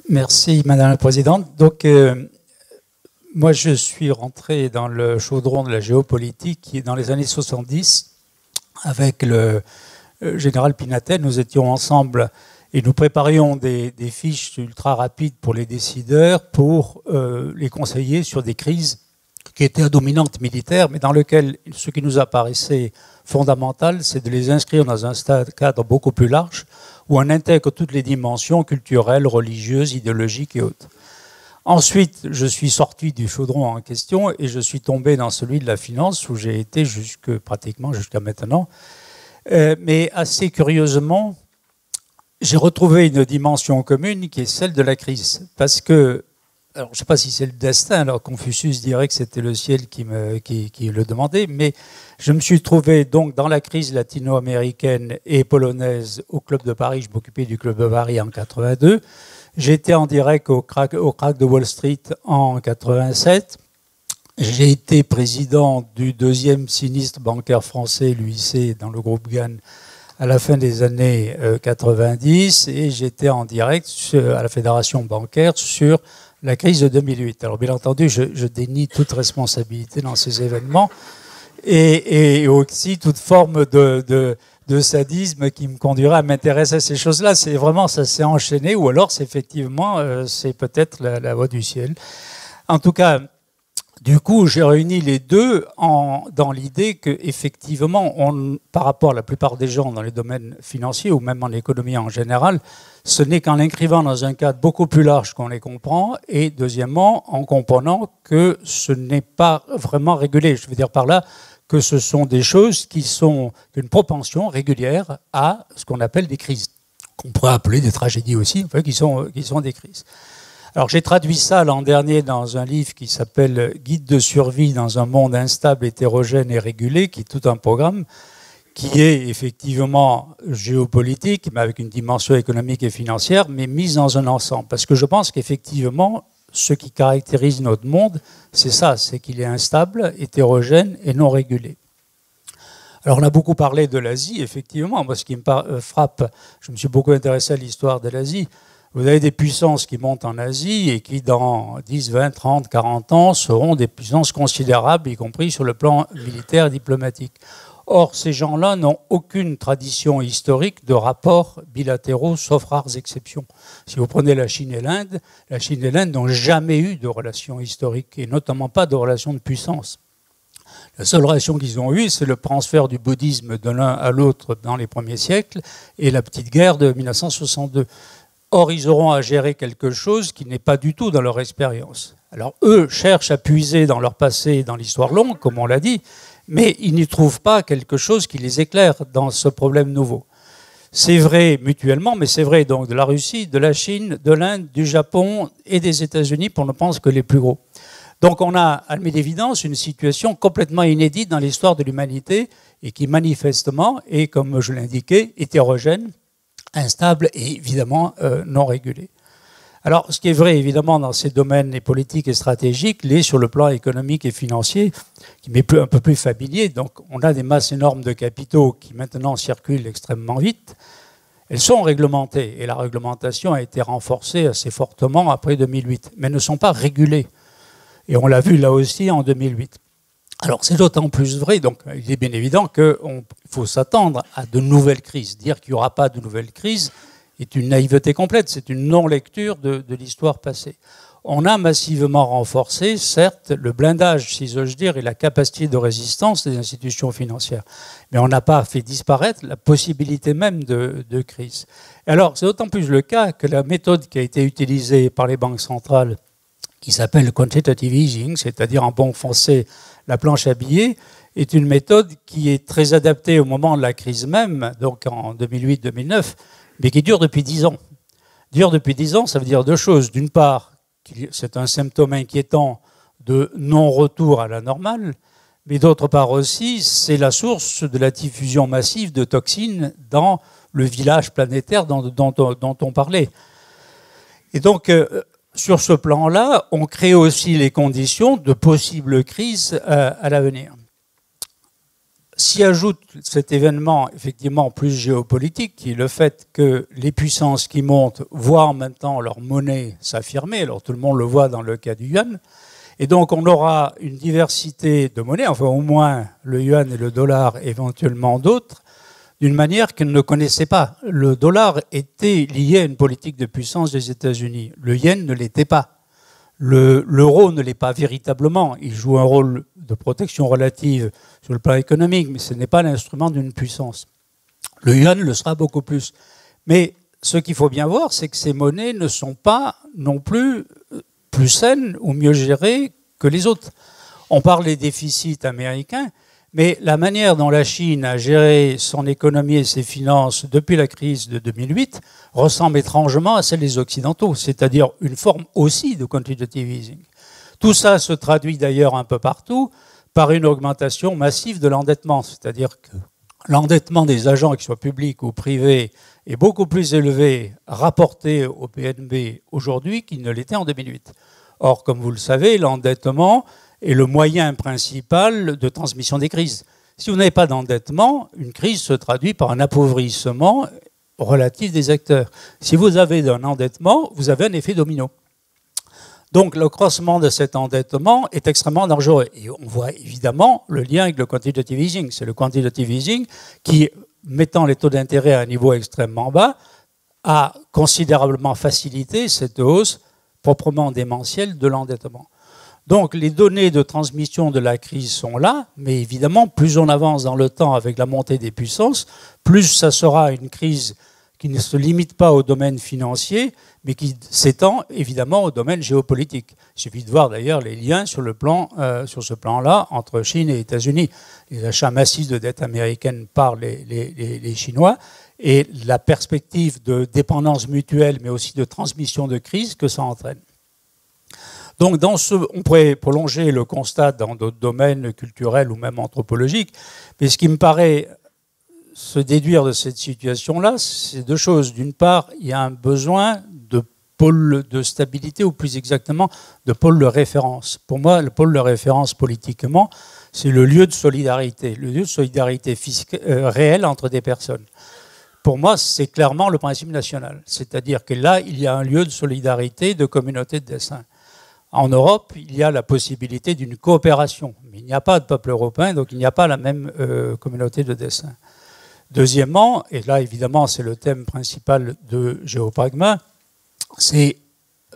Merci, Madame la Présidente. Donc, moi, je suis rentré dans le chaudron de la géopolitique qui est dans les années 70 avec le général Pinatel. Nous étions ensemble et nous préparions des fiches ultra rapides pour les décideurs pour les conseiller sur des crises qui étaient à dominante militaire, mais dans lesquelles ce qui nous apparaissait fondamental, c'est de les inscrire dans un cadre beaucoup plus large où on intègre toutes les dimensions culturelles, religieuses, idéologiques et autres. Ensuite, je suis sorti du chaudron en question et je suis tombé dans celui de la finance où j'ai été pratiquement jusqu'à maintenant. Mais assez curieusement, j'ai retrouvé une dimension commune qui est celle de la crise. Parce que, alors je ne sais pas si c'est le destin, alors Confucius dirait que c'était le ciel qui le demandait, mais je me suis trouvé donc dans la crise latino-américaine et polonaise au Club de Paris. Je m'occupais du Club de Paris en 82. J'étais en direct au crack de Wall Street en 87. J'ai été président du deuxième sinistre bancaire français, l'UIC, dans le groupe GAN, à la fin des années 90. Et j'étais en direct à la Fédération bancaire sur la crise de 2008. Alors bien entendu, je dénie toute responsabilité dans ces événements et aussi toute forme de sadisme qui me conduirait à m'intéresser à ces choses-là. C'est vraiment, ça s'est enchaîné, ou alors c'est effectivement, c'est peut-être la voie du ciel. En tout cas, du coup, j'ai réuni les deux dans l'idée qu'effectivement, par rapport à la plupart des gens dans les domaines financiers ou même en économie en général, ce n'est qu'en l'inscrivant dans un cadre beaucoup plus large qu'on les comprend, et deuxièmement, en comprenant que ce n'est pas vraiment régulé. Je veux dire par là que ce sont des choses qui sont d'une propension régulière à ce qu'on appelle des crises, qu'on pourrait appeler des tragédies aussi, enfin, qui sont des crises. Alors j'ai traduit ça l'an dernier dans un livre qui s'appelle « Guide de survie dans un monde instable, hétérogène et régulé », qui est tout un programme qui est effectivement géopolitique, mais avec une dimension économique et financière, mais mise dans un ensemble. Parce que je pense qu'effectivement, ce qui caractérise notre monde, c'est ça, c'est qu'il est instable, hétérogène et non régulé. Alors on a beaucoup parlé de l'Asie, effectivement. Moi, ce qui me frappe, je me suis beaucoup intéressé à l'histoire de l'Asie. Vous avez des puissances qui montent en Asie et qui, dans 10, 20, 30, 40 ans, seront des puissances considérables, y compris sur le plan militaire et diplomatique. Or, ces gens-là n'ont aucune tradition historique de rapports bilatéraux, sauf rares exceptions. Si vous prenez la Chine et l'Inde n'ont jamais eu de relations historiques, et notamment pas de relations de puissance. La seule relation qu'ils ont eue, c'est le transfert du bouddhisme de l'un à l'autre dans les premiers siècles et la petite guerre de 1962. Or, ils auront à gérer quelque chose qui n'est pas du tout dans leur expérience. Alors, eux cherchent à puiser dans leur passé, dans l'histoire longue, comme on l'a dit, mais ils n'y trouvent pas quelque chose qui les éclaire dans ce problème nouveau. C'est vrai mutuellement, mais c'est vrai donc de la Russie, de la Chine, de l'Inde, du Japon et des États-Unis, pour ne penser que les plus gros. Donc on a, à l'évidence, une situation complètement inédite dans l'histoire de l'humanité et qui manifestement est, comme je l'indiquais, hétérogène, instable et évidemment non régulée. Alors, ce qui est vrai, évidemment, dans ces domaines politiques et stratégiques, l'est sur le plan économique et financier, qui m'est un peu plus familier. Donc, on a des masses énormes de capitaux qui, maintenant, circulent extrêmement vite. Elles sont réglementées, et la réglementation a été renforcée assez fortement après 2008, mais ne sont pas régulées. Et on l'a vu, là aussi, en 2008. Alors, c'est d'autant plus vrai, donc il est bien évident qu'il faut s'attendre à de nouvelles crises. Dire qu'il n'y aura pas de nouvelles crises est une naïveté complète, c'est une non-lecture de l'histoire passée. On a massivement renforcé, certes, le blindage, si j'ose dire, et la capacité de résistance des institutions financières. Mais on n'a pas fait disparaître la possibilité même de crise. Alors, c'est d'autant plus le cas que la méthode qui a été utilisée par les banques centrales, qui s'appelle quantitative easing, c'est-à-dire en bon français la planche à billets, est une méthode qui est très adaptée au moment de la crise même, donc en 2008-2009, mais qui dure depuis 10 ans. Dure depuis 10 ans, ça veut dire deux choses. D'une part, c'est un symptôme inquiétant de non-retour à la normale, mais d'autre part aussi, c'est la source de la diffusion massive de toxines dans le village planétaire dont on parlait. Et donc, sur ce plan-là, on crée aussi les conditions de possibles crises à l'avenir. s'y ajoute cet événement effectivement plus géopolitique, qui est le fait que les puissances qui montent voient en même temps leur monnaie s'affirmer. Alors tout le monde le voit dans le cas du yuan. Et donc on aura une diversité de monnaies, enfin au moins le yuan et le dollar, éventuellement d'autres, d'une manière qu'elle ne connaissait pas. Le dollar était lié à une politique de puissance des États-Unis. Le yen ne l'était pas. L'euro ne l'est pas véritablement. Il joue un rôle de protection relative sur le plan économique, mais ce n'est pas l'instrument d'une puissance. Le yuan le sera beaucoup plus. Mais ce qu'il faut bien voir, c'est que ces monnaies ne sont pas non plus saines ou mieux gérées que les autres. On parle des déficits américains, mais la manière dont la Chine a géré son économie et ses finances depuis la crise de 2008 ressemble étrangement à celle des Occidentaux, c'est-à-dire une forme aussi de quantitative easing. Tout ça se traduit d'ailleurs un peu partout par une augmentation massive de l'endettement, c'est-à-dire que l'endettement des agents, qu'ils soient publics ou privés, est beaucoup plus élevé rapporté au PNB aujourd'hui qu'il ne l'était en 2008. Or, comme vous le savez, l'endettement est le moyen principal de transmission des crises. Si vous n'avez pas d'endettement, une crise se traduit par un appauvrissement relatif des acteurs. Si vous avez un endettement, vous avez un effet domino. Donc le croissement de cet endettement est extrêmement dangereux. Et on voit évidemment le lien avec le quantitative easing. C'est le quantitative easing qui, mettant les taux d'intérêt à un niveau extrêmement bas, a considérablement facilité cette hausse proprement démentielle de l'endettement. Donc les données de transmission de la crise sont là, mais évidemment, plus on avance dans le temps avec la montée des puissances, plus ça sera une crise qui ne se limite pas au domaine financier, mais qui s'étend évidemment au domaine géopolitique. Il suffit de voir d'ailleurs les liens sur ce plan-là entre Chine et États-Unis. Les achats massifs de dette américaine par les Chinois et la perspective de dépendance mutuelle, mais aussi de transmission de crise que ça entraîne. Donc, on pourrait prolonger le constat dans d'autres domaines culturels ou même anthropologiques, mais ce qui me paraît se déduire de cette situation-là, c'est deux choses. D'une part, il y a un besoin de pôle de stabilité, ou plus exactement, de pôle de référence. Pour moi, le pôle de référence politiquement, c'est le lieu de solidarité, réelle entre des personnes. Pour moi, c'est clairement le principe national. C'est-à-dire que là, il y a un lieu de solidarité, de communauté de dessein. En Europe, il y a la possibilité d'une coopération, mais il n'y a pas de peuple européen, donc il n'y a pas la même communauté de dessein. Deuxièmement, et là évidemment c'est le thème principal de Géopragma, c'est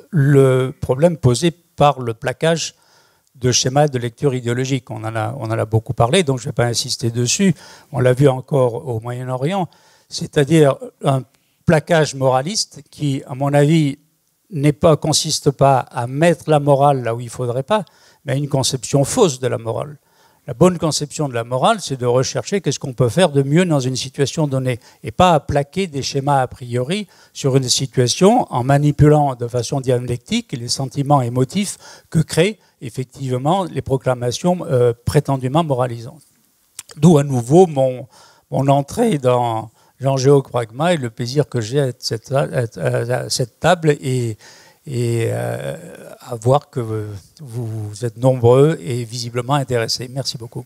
le problème posé par le plaquage de schémas de lecture idéologique. On en a beaucoup parlé, donc je ne vais pas insister dessus. On l'a vu encore au Moyen-Orient, c'est-à-dire un plaquage moraliste qui, à mon avis, consiste pas à mettre la morale là où il ne faudrait pas, mais à une conception fausse de la morale. La bonne conception de la morale, c'est de rechercher qu'est-ce qu'on peut faire de mieux dans une situation donnée, et pas à plaquer des schémas a priori sur une situation en manipulant de façon dialectique les sentiments émotifs que créent effectivement les proclamations prétendument moralisantes. D'où à nouveau mon entrée dans Géopragma et le plaisir que j'ai à cette table et à voir que vous êtes nombreux et visiblement intéressés. Merci beaucoup.